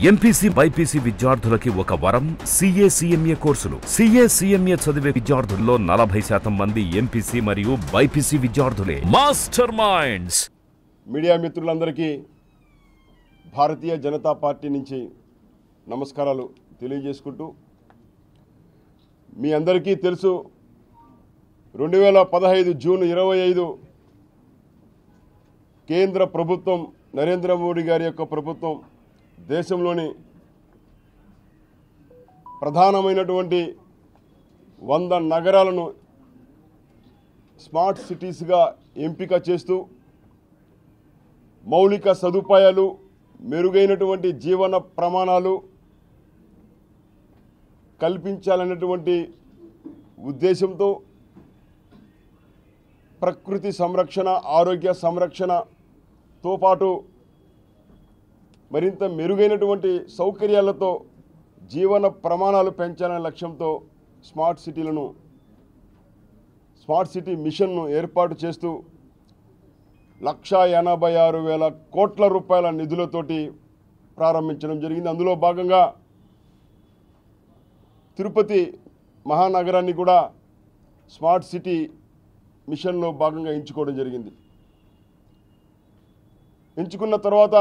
MPC BiPC విద్యార్థులకి ఒక వరం సీఏ సీఎంఏ కోర్సులు. సీఏ సీఎంఏ చదివే విద్యార్థుల్లో 40% మంది ఎంపీసీ మరియు బైపీసీ విద్యార్థులే. Master minds. మీడియా మిత్రులందరికీ భారతీయ జనతా పార్టీ నుంచి నమస్కారాలు తెలియజేసుకుంటూ, మీ అందరికీ తెలుసు 2015 జూన్ 25 కేంద్ర ప్రభుత్వం, నరేంద్ర మోడీ గారి యొక్క ప్రభుత్వం దేశంలోని ప్రధానమైనటువంటి 100 నగరాలను స్మార్ట్ సిటీస్గా ఎంపిక చేస్తూ మౌలిక సదుపాయాలు, మెరుగైనటువంటి జీవన ప్రమాణాలు కల్పించాలనేటువంటి ఉద్దేశంతో ప్రకృతి సంరక్షణ, ఆరోగ్య సంరక్షణతో పాటు మరింత మెరుగైనటువంటి సౌకర్యాలతో జీవన ప్రమాణాలు పెంచాలనే లక్ష్యంతో స్మార్ట్ సిటీ మిషన్ను ఏర్పాటు చేస్తూ 1,86,000 కోట్ల రూపాయల నిధులతోటి ప్రారంభించడం జరిగింది. అందులో భాగంగా తిరుపతి మహానగరాన్ని కూడా స్మార్ట్ సిటీ మిషన్లో భాగంగా ఎంచుకోవడం జరిగింది. ఎంచుకున్న తర్వాత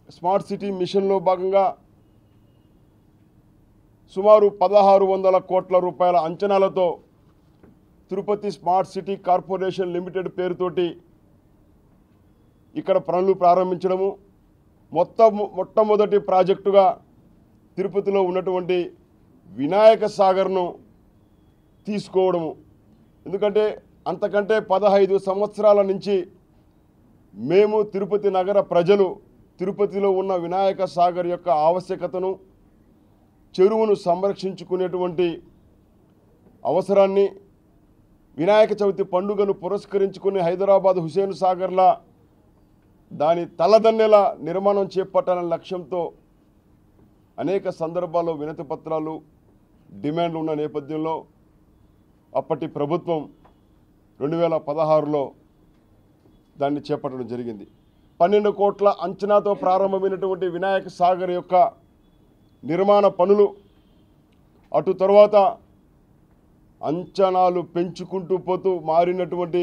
స్మార్ట్ సిటీ మిషన్లో భాగంగా సుమారు 1,600 కోట్ల రూపాయల అంచనాలతో Tirupati smart city corporation limited పేరుతోటి ఇక్కడ పనులు ప్రారంభించడము, మొట్టమొదటి ప్రాజెక్టుగా తిరుపతిలో ఉన్నటువంటి వినాయక సాగర్ను తీసుకోవడము. ఎందుకంటే అంతకంటే 15 సంవత్సరాల నుంచి మేము తిరుపతి నగర ప్రజలు తిరుపతిలో ఉన్న వినాయక సాగర్ యొక్క ఆవశ్యకతను, చెరువును సంరక్షించుకునేటువంటి అవసరాన్ని, వినాయక చవితి పండుగను పురస్కరించుకుని హైదరాబాద్ హుసేన్ సాగర్లా దాని తలదన్నెల నిర్మాణం చేపట్టాలనే లక్ష్యంతో అనేక సందర్భాల్లో వినతి పత్రాలు, డిమాండ్లు ఉన్న నేపథ్యంలో అప్పటి ప్రభుత్వం 2016లో దాన్ని చేపట్టడం జరిగింది. 12 కోట్ల అంచనాతో ప్రారంభమైనటువంటి వినాయక సాగర్ యొక్క నిర్మాణ పనులు అటు తర్వాత అంచనాలు పెంచుకుంటూ పోతూ మారినటువంటి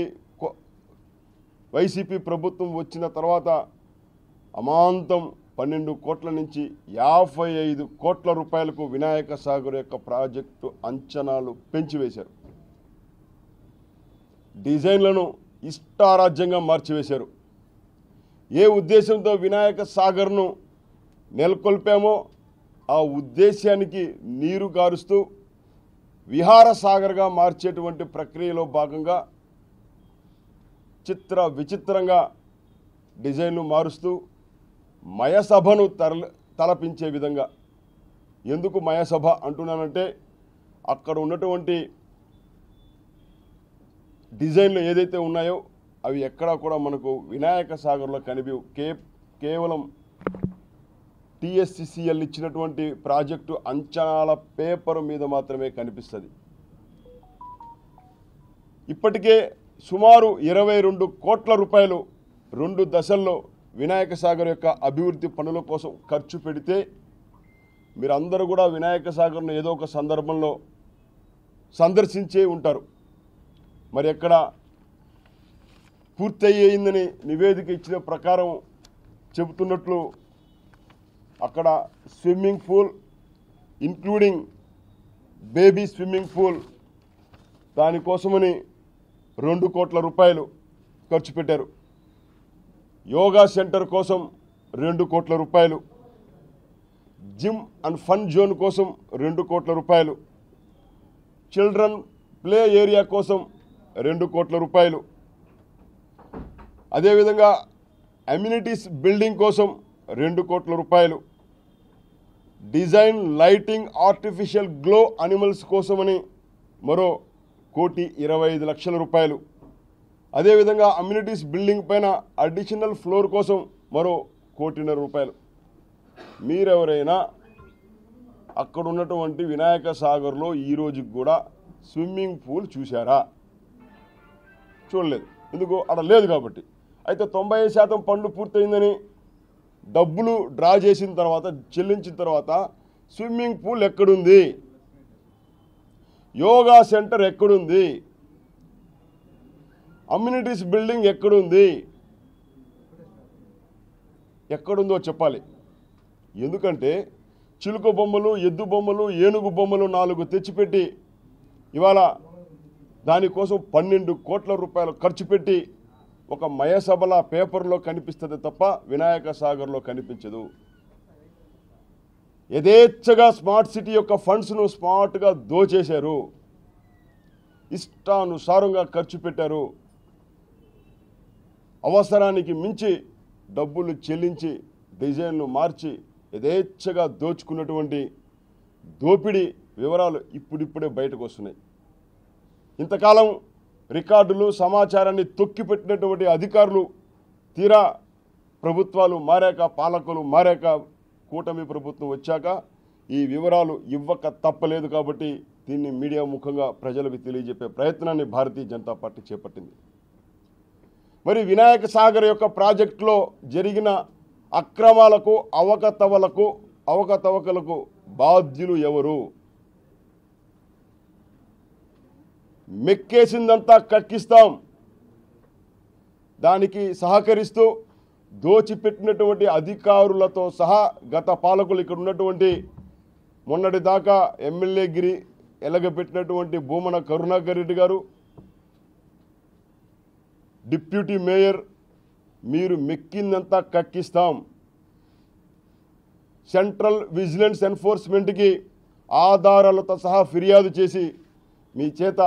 వైసీపీ ప్రభుత్వం వచ్చిన తర్వాత అమాంతం 12 కోట్ల నుంచి 55 కోట్ల రూపాయలకు వినాయక సాగర్ యొక్క ప్రాజెక్టు అంచనాలు పెంచివేశారు. డిజైన్లను ఇష్టారాజ్యంగా మార్చివేశారు. ఏ ఉద్దేశంతో వినాయక సాగర్ను నెలకొల్పామో ఆ ఉద్దేశానికి నీరు గారుస్తూ విహార సాగర్గా మార్చేటువంటి ప్రక్రియలో భాగంగా విచిత్రంగా డిజైన్లు మారుస్తూ మయసభను తలపించే విధంగా. ఎందుకు మయసభ అంటున్నానంటే అక్కడ ఉన్నటువంటి డిజైన్లు ఏదైతే ఉన్నాయో అవి ఎక్కడా కూడా మనకు వినాయక సాగర్లో కనిపించవు. కేవలం TSCCL ఇచ్చినటువంటి ప్రాజెక్టు అంచనాల పేపర్ మీద మాత్రమే కనిపిస్తుంది. ఇప్పటికే సుమారు 22 కోట్ల రూపాయలు 2 దశల్లో వినాయక సాగర్ యొక్క అభివృద్ధి పనుల కోసం ఖర్చు పెడితే మీరందరూ కూడా వినాయక సాగర్ను ఏదో ఒక సందర్భంలో సందర్శించే ఉంటారు. మరి ఎక్కడ పూర్తయిందని నివేదిక ఇచ్చిన ప్రకారం చెబుతున్నట్లు అక్కడ swimming pool including baby swimming pool దానికోసమని 2 కోట్ల రూపాయలు ఖర్చు పెట్టారు. యోగా సెంటర్ కోసం 2 కోట్ల రూపాయలు, జిమ్ అండ్ ఫన్ జోన్ కోసం 2 కోట్ల రూపాయలు, చిల్డ్రన్ ప్లే ఏరియా కోసం 2 కోట్ల రూపాయలు, అదేవిధంగా అమ్యూనిటీస్ బిల్డింగ్ కోసం 2 కోట్ల రూపాయలు, design, lighting, artificial glow animals కోసమని మరో 1,25,00,000 రూపాయలు, అదేవిధంగా అమ్యూనిటీస్ బిల్డింగ్ పైన అడిషనల్ ఫ్లోర్ కోసం మరో 1,50,00,000 రూపాయలు. మీరెవరైనా అక్కడ ఉన్నటువంటి వినాయక సాగర్లో ఈరోజుకి కూడా స్విమ్మింగ్ పూల్ చూశారా? చూడలేదు. ఎందుకు? అక్కడ లేదు కాబట్టి. అయితే 90% పనులు పూర్తయిందని డబ్బులు డ్రా చేసిన తర్వాత చెల్లించిన తర్వాత స్విమ్మింగ్ పూల్ ఎక్కడుంది, యోగా సెంటర్ ఎక్కడుంది, అమ్యూనిటీస్ బిల్డింగ్ ఎక్కడుంది, ఎక్కడుందో చెప్పాలి. ఎందుకంటే చిలుక బొమ్మలు, ఎద్దు బొమ్మలు, ఏనుగు బొమ్మలు 4 తెచ్చిపెట్టి ఇవాళ దానికోసం 12 కోట్ల రూపాయలు ఖర్చు పెట్టి ఒక మయసభల పేపర్లో కనిపిస్తుంది తప్ప వినాయక సాగర్లో కనిపించదు. యథేచ్ఛగా స్మార్ట్ సిటీ యొక్క ఫండ్స్ను స్మార్ట్గా దోచేశారు, ఇష్టానుసారంగా ఖర్చు పెట్టారు. అవసరానికి మించి డబ్బులు చెల్లించి డిజైన్లు మార్చి యథేచ్ఛగా దోచుకున్నటువంటి దోపిడీ వివరాలు ఇప్పుడిప్పుడే బయటకు వస్తున్నాయి. ఇంతకాలం రికార్డులు సమాచారాన్ని తొక్కిపెట్టినటువంటి అధికారులు తీరా ప్రభుత్వాలు మారాక, పాలకులు మారాక, కూటమి ప్రభుత్వం వచ్చాక ఈ వివరాలు ఇవ్వక తప్పలేదు. కాబట్టి దీన్ని మీడియా ముఖంగా ప్రజలకు తెలియజెప్పే ప్రయత్నాన్ని భారతీయ జనతా పార్టీ చేపట్టింది. మరి వినాయక సాగర్ యొక్క ప్రాజెక్టులో జరిగిన అక్రమాలకు, అవకతవకలకు బాధ్యులు ఎవరు? మెక్కేసిందంతా కక్కిస్తాం, దానికి సహకరిస్తూ దోచిపెట్టినటువంటి అధికారులతో సహా గత పాలకులు ఇక్కడ ఉన్నటువంటి మొన్నటిదాకా ఎమ్మెల్యే గిరి ఎలగబెట్టినటువంటి భూమన కరుణాకర్ రెడ్డి గారు, డిప్యూటీ మేయర్, మీరు మెక్కిందంతా కక్కిస్తాం. సెంట్రల్ విజిలెన్స్ ఎన్ఫోర్స్మెంట్కి ఆధారాలతో సహా ఫిర్యాదు చేసి మీ చేత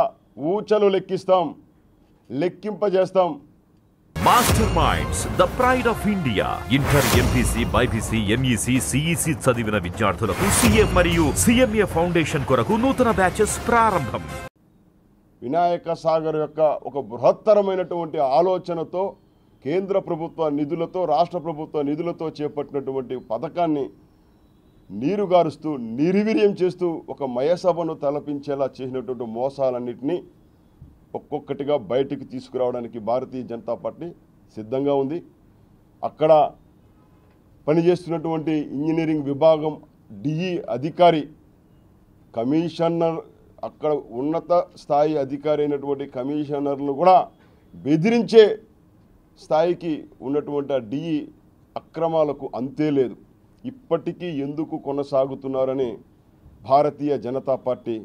ఊచలు లెక్కిస్తాం, లెక్కింపజేస్తాం. Master minds, the pride of India. Inter, MPC, BiPC, MEC, CEC చదివిన విద్యార్థులకు సిఏ మరియు సిఎంఏ ఫౌండేషన్ కొరకు నూతన బ్యాచెస్ ప్రారంభం. వినాయక సాగర్ యొక్క ఒక బృహత్తరమైనటువంటి ఆలోచనతో కేంద్ర ప్రభుత్వ నిధులతో, రాష్ట్ర ప్రభుత్వ నిధులతో చేపట్టినటువంటి పథకాన్ని నీరుగారుస్తూ, నిర్వీర్యం చేస్తూ ఒక మయసభను తలపించేలా చేసినటువంటి మోసాలన్నింటినీ ఒక్కొక్కటిగా బయటికి తీసుకురావడానికి భారతీయ జనతా పార్టీ సిద్ధంగా ఉంది. అక్కడ పనిచేస్తున్నటువంటి ఇంజనీరింగ్ విభాగం డిఈ అధికారి, కమిషనర్, అక్కడ ఉన్నత స్థాయి అధికారి అయినటువంటి కమిషనర్లు కూడా బెదిరించే స్థాయికి ఉన్నటువంటి ఆ డిఈ అక్రమాలకు అంతే లేదు. ఇప్పటికీ ఎందుకు కొనసాగుతున్నారని భారతీయ జనతా పార్టీ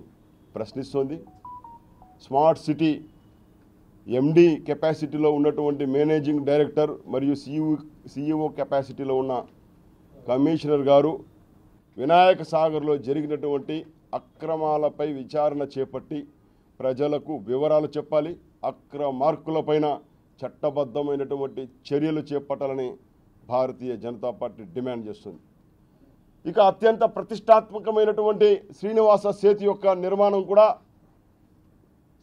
ప్రశ్నిస్తోంది. స్మార్ట్ సిటీ ఎండి కెపాసిటీలో ఉన్నటువంటి మేనేజింగ్ డైరెక్టర్ మరియు సిఇఓ కెపాసిటీలో ఉన్న కమిషనర్ గారు వినాయక సాగర్లో జరిగినటువంటి అక్రమాలపై విచారణ చేపట్టి ప్రజలకు వివరాలు చెప్పాలి. అక్రమార్కులపైన చట్టబద్ధమైనటువంటి చర్యలు చేపట్టాలని భారతీయ జనతా పార్టీ డిమాండ్ చేస్తుంది. ఇక అత్యంత ప్రతిష్టాత్మకమైనటువంటి శ్రీనివాస సేతు యొక్క నిర్మాణం కూడా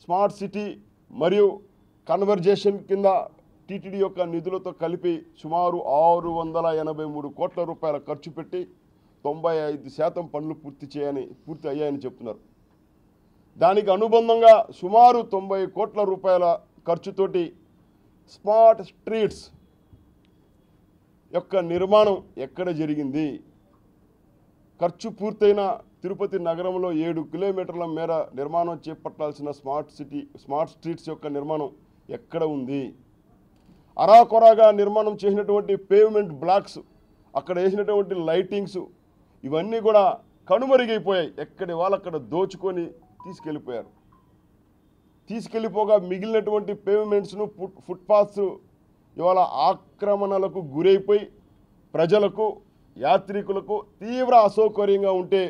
స్మార్ట్ సిటీ మరియు కన్వర్జేషన్ కింద టీటీడీ యొక్క నిధులతో కలిపి సుమారు 683 కోట్ల రూపాయల ఖర్చు పెట్టి 95% పనులు పూర్తి అయ్యాయని చెప్తున్నారు. దానికి అనుబంధంగా సుమారు 90 కోట్ల రూపాయల ఖర్చుతోటి స్మార్ట్ స్ట్రీట్స్ యొక్క నిర్మాణం ఎక్కడ జరిగింది? ఖర్చు పూర్తయిన తిరుపతి నగరంలో 7 కిలోమీటర్ల మేర నిర్మాణం చేపట్టాల్సిన స్మార్ట్ స్ట్రీట్స్ యొక్క నిర్మాణం ఎక్కడ ఉంది? అరాకొరాగా నిర్మాణం చేసినటువంటి పేవ్మెంట్ బ్లాక్స్, అక్కడ వేసినటువంటి లైటింగ్స్, ఇవన్నీ కూడా కనుమరుగైపోయాయి. ఎక్కడి వాళ్ళు అక్కడ దోచుకొని తీసుకెళ్ళిపోయారు. తీసుకెళ్ళిపోగా మిగిలినటువంటి పేవ్మెంట్స్ను, ఫుట్పాత్స్ ఇవాళ ఆక్రమణలకు గురైపోయి ప్రజలకు, యాత్రికులకు తీవ్ర అసౌకర్యంగా ఉంటే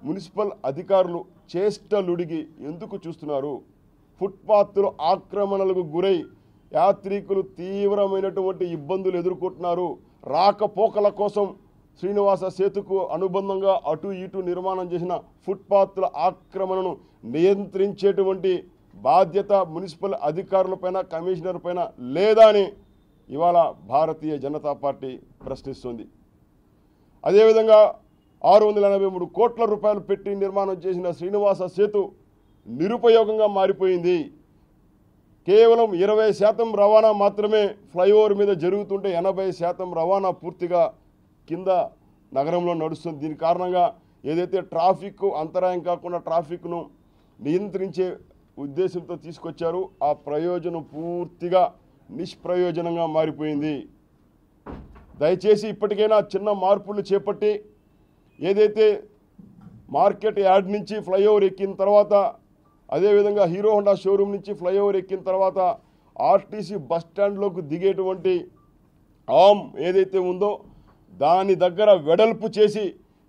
మున్సిపల్ అధికారులు చేష్టలుడిగి ఎందుకు చూస్తున్నారు? ఫుట్పాత్లు ఆక్రమణలకు గురై యాత్రికులు తీవ్రమైనటువంటి ఇబ్బందులు ఎదుర్కొంటున్నారు. రాకపోకల కోసం శ్రీనివాస సేతుకు అనుబంధంగా అటు ఇటు నిర్మాణం చేసిన ఫుట్పాత్ల ఆక్రమణను నియంత్రించేటువంటి బాధ్యత మున్సిపల్ అధికారులపైన, కమిషనర్ పైన లేదా అని ఇవాళ భారతీయ జనతా పార్టీ ప్రశ్నిస్తుంది. అదేవిధంగా 683 కోట్ల రూపాయలు పెట్టి నిర్మాణం చేసిన శ్రీనివాస సేతు నిరుపయోగంగా మారిపోయింది. కేవలం 20% రవాణా మాత్రమే ఫ్లైఓవర్ మీద జరుగుతుంటే 80% రవాణా పూర్తిగా కింద నగరంలో నడుస్తుంది. దీని కారణంగా ఏదైతే ట్రాఫిక్ అంతరాయం కాకుండా ట్రాఫిక్ను నియంత్రించే ఉద్దేశంతో తీసుకొచ్చారు, ఆ ప్రయోజనం పూర్తిగా నిష్ప్రయోజనంగా మారిపోయింది. దయచేసి ఇప్పటికైనా చిన్న మార్పులు చేపట్టి ఏదైతే మార్కెట్ యార్డ్ నుంచి ఫ్లైఓవర్ ఎక్కిన తర్వాత, అదేవిధంగా హీరో హోండా షోరూమ్ నుంచి ఫ్లైఓవర్ ఎక్కిన తర్వాత ఆర్టీసీ బస్టాండ్లోకి దిగేటువంటి ఆమ్ ఏదైతే ఉందో దాని దగ్గర వెడల్పు చేసి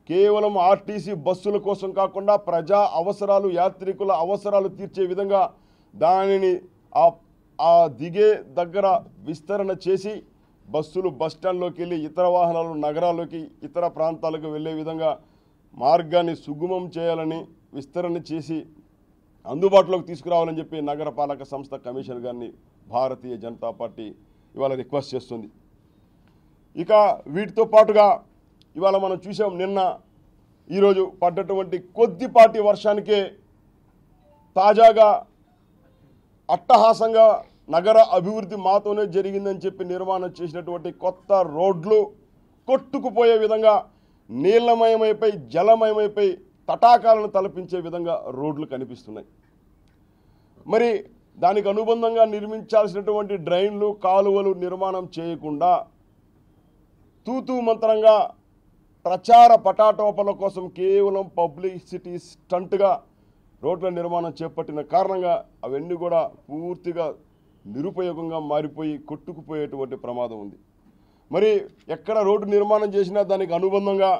కేవలం ఆర్టీసీ బస్సుల కోసం కాకుండా ప్రజా అవసరాలు, యాత్రికుల అవసరాలు తీర్చే విధంగా దానిని ఆ దిగే దగ్గర విస్తరణ చేసి బస్సులు బస్టాండ్లోకి వెళ్ళి ఇతర వాహనాలు నగరాల్లోకి ఇతర ప్రాంతాలకు వెళ్ళే విధంగా మార్గాన్ని సుగమం చేయాలని, విస్తరణ చేసి అందుబాటులోకి తీసుకురావాలని చెప్పి నగరపాలక సంస్థ కమిషనర్ గారిని భారతీయ జనతా పార్టీ ఇవాళ రిక్వెస్ట్ చేస్తుంది. ఇక వీటితో పాటుగా ఇవాళ మనం చూసాం, నిన్న ఈరోజు పడ్డటువంటి కొద్దిపాటి వర్షానికే తాజాగా అట్టహాసంగా నగర అభివృద్ధి మాతోనే జరిగిందని చెప్పి నిర్మాణం చేసినటువంటి కొత్త రోడ్లు కొట్టుకుపోయే విధంగా నీళ్లమయమైపోయి జలమయమైపోయి తటాకాలను తలపించే విధంగా రోడ్లు కనిపిస్తున్నాయి. మరి దానికి అనుబంధంగా నిర్మించాల్సినటువంటి డ్రైన్లు, కాలువలు నిర్మాణం చేయకుండా తూతూ మంత్రంగా ప్రచార పటాటోపల కోసం కేవలం పబ్లిసిటీ స్టంట్గా రోడ్ల నిర్మాణం చేపట్టిన కారణంగా అవన్నీ కూడా పూర్తిగా నిరుపయోగంగా మారిపోయి కొట్టుకుపోయేటువంటి ప్రమాదం ఉంది. మరి ఎక్కడ రోడ్డు నిర్మాణం చేసినా దానికి అనుబంధంగా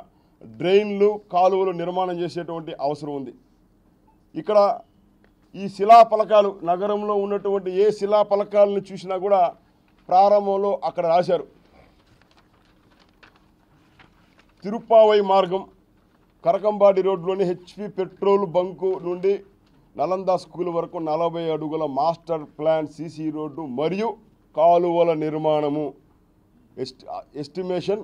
డ్రైన్లు, కాలువలు నిర్మాణం చేసేటువంటి అవసరం ఉంది. ఇక్కడ ఈ శిలాఫలకాలు, నగరంలో ఉన్నటువంటి ఏ శిలాఫలకాలను చూసినా కూడా ప్రారంభంలో అక్కడ రాశారు, తిరుప్పావై మార్గం కరకంబాడి రోడ్లోని హెచ్పి పెట్రోల్ బంకు నుండి నలంద స్కూల్ వరకు 40 అడుగుల మాస్టర్ ప్లాన్ సీసీ రోడ్డు మరియు కాలువల నిర్మాణము ఎస్టిమేషన్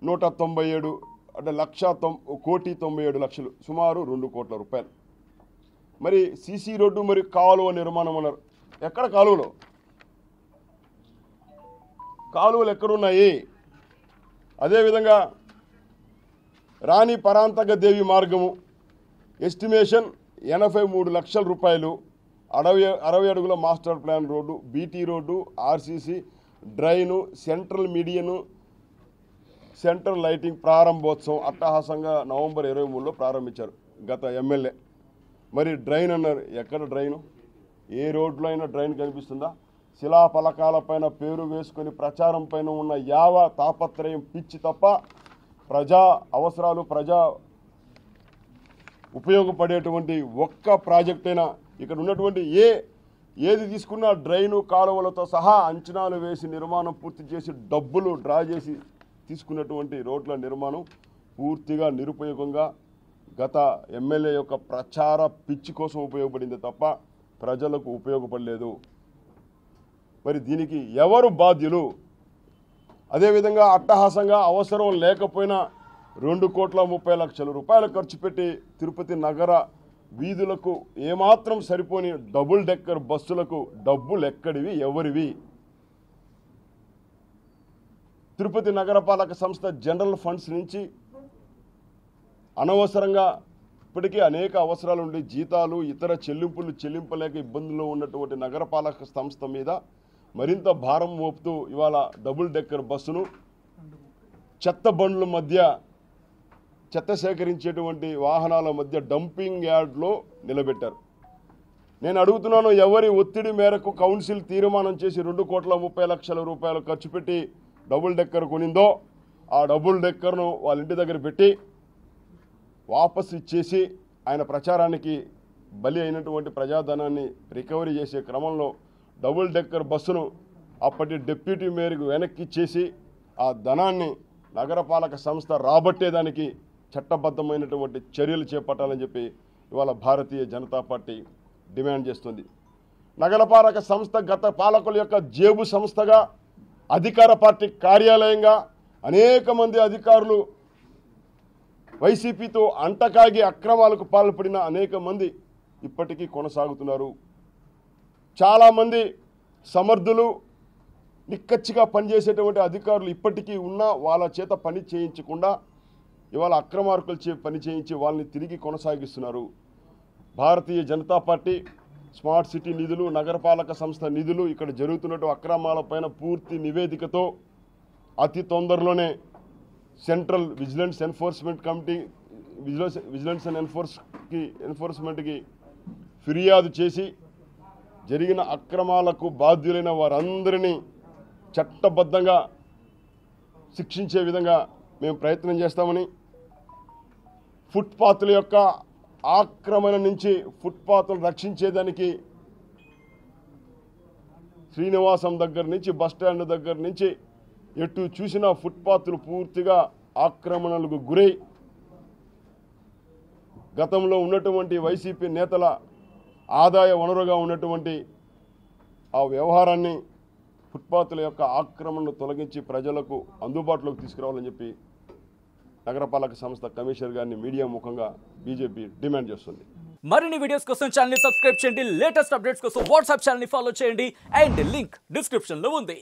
197 అంటే 1,97,00,000 సుమారు 2 కోట్ల రూపాయలు. మరి సీసీ రోడ్డు మరియు కాలువ నిర్మాణం అన్నారు. ఎక్కడ కాలువలు ఎక్కడున్నాయి? అదేవిధంగా రాణి పరాంతక దేవి మార్గము ఎస్టిమేషన్ 83 లక్షల రూపాయలు, 60 అడుగుల master plan road, BT road, RCC drain, central మీడియను, central lighting ప్రారంభోత్సవం అట్టహాసంగా నవంబర్ 23లో ప్రారంభించారు గత ఎమ్మెల్యే. మరి డ్రైన్ అన్నారు, ఎక్కడ డ్రైను? ఏ రోడ్లో అయినా డ్రైన్ కనిపిస్తుందా? శిలాఫలకాలపైన పేరు వేసుకొని ప్రచారం పైన ఉన్న యావ తాపత్రయం పిచ్చి తప్ప ప్రజా అవసరాలు, ప్రజా ఉపయోగపడేటువంటి ఒక్క ప్రాజెక్ట్ అయినా ఇక్కడ ఉన్నటువంటి ఏది తీసుకున్నా డ్రైను, కాలువలతో సహా అంచనాలు వేసి నిర్మాణం పూర్తి చేసి డబ్బులు డ్రా చేసి తీసుకున్నటువంటి రోడ్ల నిర్మాణం పూర్తిగా నిరుపయోగంగా గత ఎమ్మెల్యే యొక్క ప్రచార పిచ్చి కోసం ఉపయోగపడింది తప్ప ప్రజలకు ఉపయోగపడలేదు. మరి దీనికి ఎవరు బాధ్యులు? అదేవిధంగా అట్టహాసంగా అవసరం లేకపోయినా 2,30,00,000 రూపాయలు ఖర్చు పెట్టి తిరుపతి నగర వీధులకు ఏమాత్రం సరిపోని డబుల్ డెక్కర్ బస్సులకు డబ్బులు ఎక్కడివి, ఎవరివి? తిరుపతి నగరపాలక సంస్థ జనరల్ ఫండ్స్ నుంచి అనవసరంగా ఇప్పటికీ అనేక అవసరాలు ఉండి జీతాలు, ఇతర చెల్లింపలేక ఇబ్బందుల్లో ఉన్నటువంటి నగరపాలక సంస్థ మీద మరింత భారం మోపుతూ ఇవాళ డబుల్ డెక్కర్ బస్సును చెత్త బండ్ల మధ్య, చెత్త సేకరించేటువంటి వాహనాల మధ్య డంపింగ్ యార్డ్లో నిలబెట్టారు. నేను అడుగుతున్నాను, ఎవరి ఒత్తిడి మేరకు కౌన్సిల్ తీర్మానం చేసి 2,30,00,000 రూపాయలు ఖర్చు పెట్టి డబుల్ డెక్కర్ కొనిందో ఆ డబుల్ డెక్కర్ను వాళ్ళ ఇంటి దగ్గర పెట్టి వాపసు ఇచ్చేసి ఆయన ప్రచారానికి బలి అయినటువంటి ప్రజాధనాన్ని రికవరీ చేసే క్రమంలో డబుల్ డెక్కర్ బస్సును అప్పటి డిప్యూటీ మేయర్కు వెనక్కి ఇచ్చేసి ఆ ధనాన్ని నగరపాలక సంస్థ రాబట్టేదానికి చట్టబద్ధమైనటువంటి చర్యలు చేపట్టాలని చెప్పి ఇవాళ భారతీయ జనతా పార్టీ డిమాండ్ చేస్తుంది. నగరపాలక సంస్థ గత పాలకుల యొక్క జేబు సంస్థగా, అధికార పార్టీ కార్యాలయంగా అనేక మంది అధికారులు వైసీపీతో అంటకాగి అక్రమాలకు పాల్పడిన అనేక మంది ఇప్పటికీ కొనసాగుతున్నారు. చాలామంది సమర్థులు నిక్కచ్చిగా పనిచేసేటువంటి అధికారులు ఇప్పటికీ ఉన్నా వాళ్ళ చేత పని చేయించకుండా ఇవాళ అక్రమార్కులు పని చేయించి వాళ్ళని తిరిగి కొనసాగిస్తున్నారు. భారతీయ జనతా పార్టీ స్మార్ట్ సిటీ నిధులు, నగరపాలక సంస్థ నిధులు, ఇక్కడ జరుగుతున్నట్టు అక్రమాలపైన పూర్తి నివేదికతో అతి తొందరలోనే central vigilance enforcement committee vigilance and ఎన్ఫోర్స్మెంట్కి ఫిర్యాదు చేసి జరిగిన అక్రమాలకు బాధ్యులైన వారందరినీ చట్టబద్ధంగా శిక్షించే విధంగా మేము ప్రయత్నం చేస్తామని, ఫుట్పాత్ల యొక్క ఆక్రమణ నుంచి ఫుట్పాత్లను రక్షించేదానికి శ్రీనివాసం దగ్గర నుంచి బస్టాండ్ దగ్గర నుంచి ఎటు చూసినా ఫుట్పాత్లు పూర్తిగా ఆక్రమణలకు గురై గతంలో ఉన్నటువంటి వైసీపీ నేతల ఆదాయ వనరుగా ఉన్నటువంటి ఆ వ్యవహారాన్ని ఫుట్పాత్ల యొక్క ఆక్రమణను తొలగించి ప్రజలకు అందుబాటులోకి తీసుకురావాలని చెప్పి నగరపాలక సంస్థ కమిషనర్ గారిని మీడియా ముఖంగా బీజేపీ డిమాండ్ చేస్తుంది. మరిన్ని వీడియోస్ కోసం ఛానల్ ని సబ్స్క్రైబ్ చేయండి, లేటెస్ట్ అప్డేట్స్ కోసం వాట్సాప్ ఛానల్ ని ఫాలో చేయండి అండ్ లింక్ డిస్క్రిప్షన్ లో ఉంది.